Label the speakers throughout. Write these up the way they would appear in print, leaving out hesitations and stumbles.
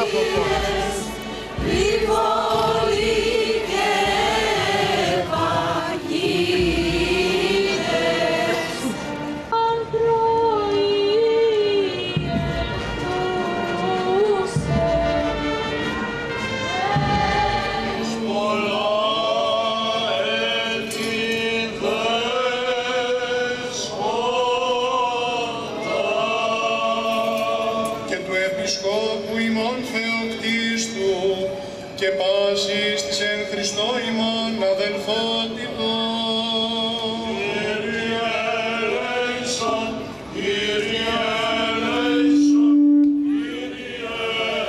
Speaker 1: από χώρας.
Speaker 2: Επισκόπου ημών Θεοκτίστου και πάσης της εν Χριστώ ημών αδελφότητος. Κύριε ελέησον, Κύριε ελέησον, Κύριε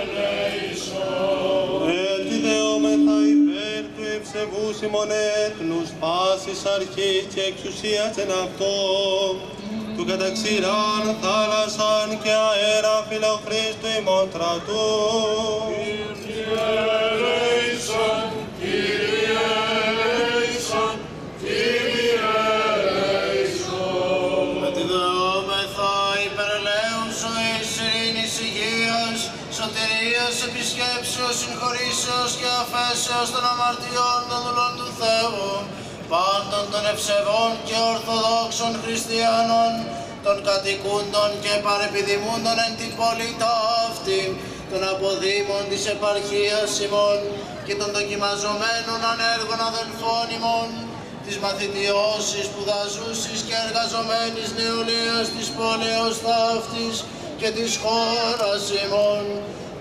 Speaker 2: ελέησον.
Speaker 3: Έτσι δεόμεθα υπέρ του ευσεβούς ημών έθνους, πάσης αρχής και εξουσίας εν αυτό, του καταξηράν θάλασσαν και αέρα φιλοχρίστου ημών τρατού.
Speaker 2: Κύριε ελέησον, Κύριε ελέησον, Κύριε ελέησον.
Speaker 4: Μετιδεόμεθα υπερελαίους ζωής, ειρήνης, υγείας, σωτηρίας, επισκέψεως, συγχωρήσεως και αφέσεως των αμαρτιών των δούλων του Θεού, πάντων των ευσεβών και ορθοδόξων χριστιανών, των κατοικούντων και παρεπιδημούντων εν την πόλη ταύτη, των αποδήμων της επαρχίας ημών και των δοκιμαζομένων ανέργων αδελφών ημών, της μαθητιώσης, σπουδαζούσης και εργαζομένης νεολαίας της πόλεως ταύτης και της χώρας ημών,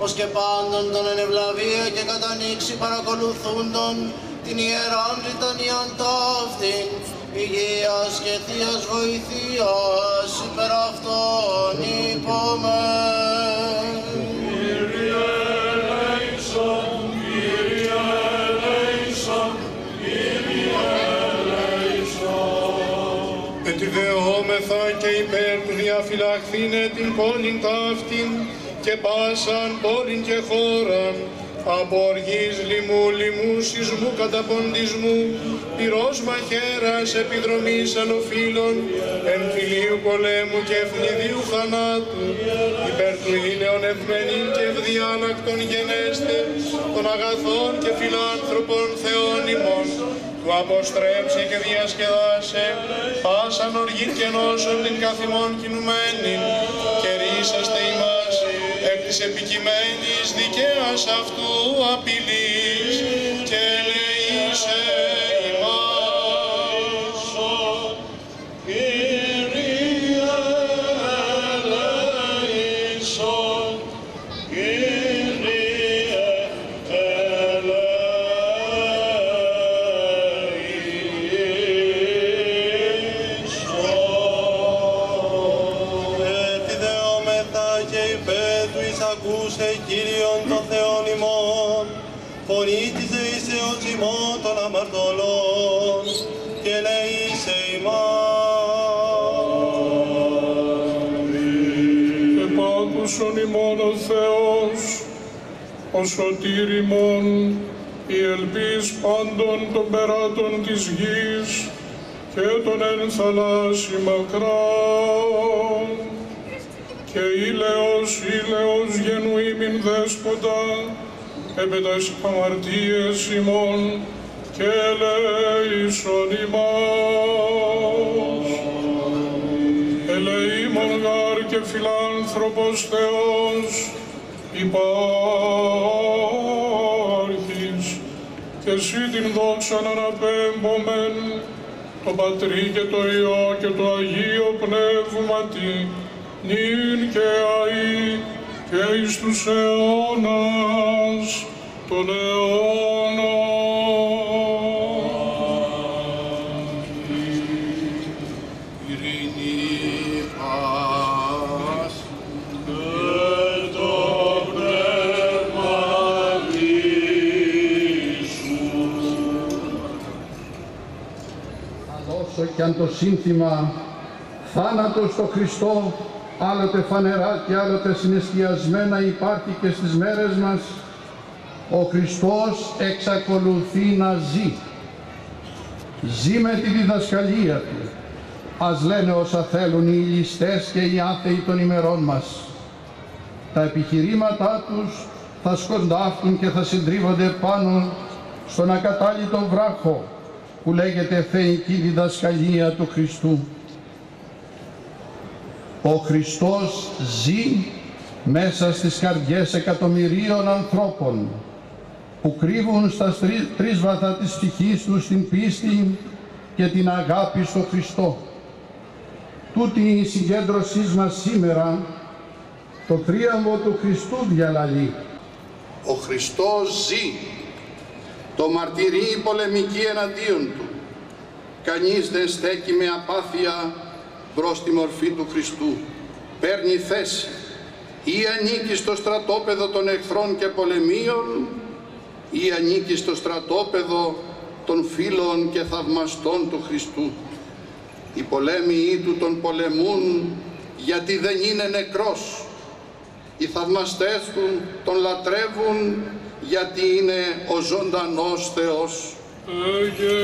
Speaker 4: ως και πάντων των εν ευλαβία και κατανοίξη παρακολουθούντων την Ιεράν Λιτανίαν ταύτην, υγείας και θείας βοηθείας υπερ αυτών υπομεν.
Speaker 2: Κύριε ελέησον, Κύριε ελέησον, Κύριε ελέησον. Ετιδεόμεθα και υπέρ του διαφυλαχθήνε την πόλην ταύτην και πάσαν πόλην και χώραν, από οργής λοιμού, λοιμού, σεισμού, καταποντισμού, πυρός μαχαίρας, επιδρομής ανοφύλων, εμφυλίου πολέμου και ευνηδίου θανάτου, υπέρ του ήλαιον ευμένην και ευδιάλακτον γενέστε, των αγαθών και φιλάνθρωπων Θεών ημών, του αποστρέψε και διασκεδάσε, πάσαν οργήν και νόσον την καθημών κινουμένην, και ρίσαστε ημάς εκ της επικειμένης δικαίας αυτού απειλής, και ελεήσε ημάς. Κύριε ελεήσον, Κύριε
Speaker 3: ακούσε Κύριον των Θεών ημών, φωνή της δεήσεως ημών των αμαρτωλών, και ελεήσε ημάς.
Speaker 2: Επάκουσον ημών ο Θεός, ο σωτήρ ημών, η ελπίς πάντων των περάτων της γης και των εν θαλάσσι μακράν. Και ήλαιος γενού ημιν δέσποτα, επί τας αμαρτίες ημών, και ελεήσον ημάς. Ελεήμον γάρ και φιλάνθρωπος Θεός, υπάρχεις, και εσύ την δόξαν αναπέμπομεν, το Πατρί και το Υιό και το Αγίο Πνεύματι, νυν και αεί και εις τους αιώνας των αιώνων.
Speaker 4: Ειρήνη πας και το πνεύμα σου.
Speaker 5: Αλλά όσο κι αν το σύνθημα θάνατος στο Χριστό άλλοτε φανερά και άλλοτε συναισθιασμένα υπάρχει και στις μέρες μας, ο Χριστός εξακολουθεί να ζει. Ζει με τη διδασκαλία Του. Ας λένε όσα θέλουν οι ληστές και οι άθεοι των ημερών μας. Τα επιχειρήματά τους θα σκοντάφτουν και θα συντρίβονται πάνω στον ακατάλητο βράχο που λέγεται θεϊκή διδασκαλία του Χριστού. Ο Χριστός ζει μέσα στις καρδιές εκατομμυρίων ανθρώπων που κρύβουν στα τρίσβατα της ψυχής τους την πίστη και την αγάπη στο Χριστό. Τούτη η συγκέντρωσή μας σήμερα το θρίαμβο του Χριστού διαλαλεί.
Speaker 1: Ο Χριστός ζει, το μαρτυρεί η πολεμική εναντίον του. Κανείς δεν στέκει με απάθεια μπρος τη μορφή του Χριστού. Παίρνει θέση ή ανήκει στο στρατόπεδο των εχθρών και πολεμίων ή ανήκει στο στρατόπεδο των φίλων και θαυμαστών του Χριστού. Οι πολέμιοι του τον πολεμούν γιατί δεν είναι νεκρός. Οι θαυμαστές του τον λατρεύουν γιατί είναι ο ζωντανός Θεός.
Speaker 2: Αγένε.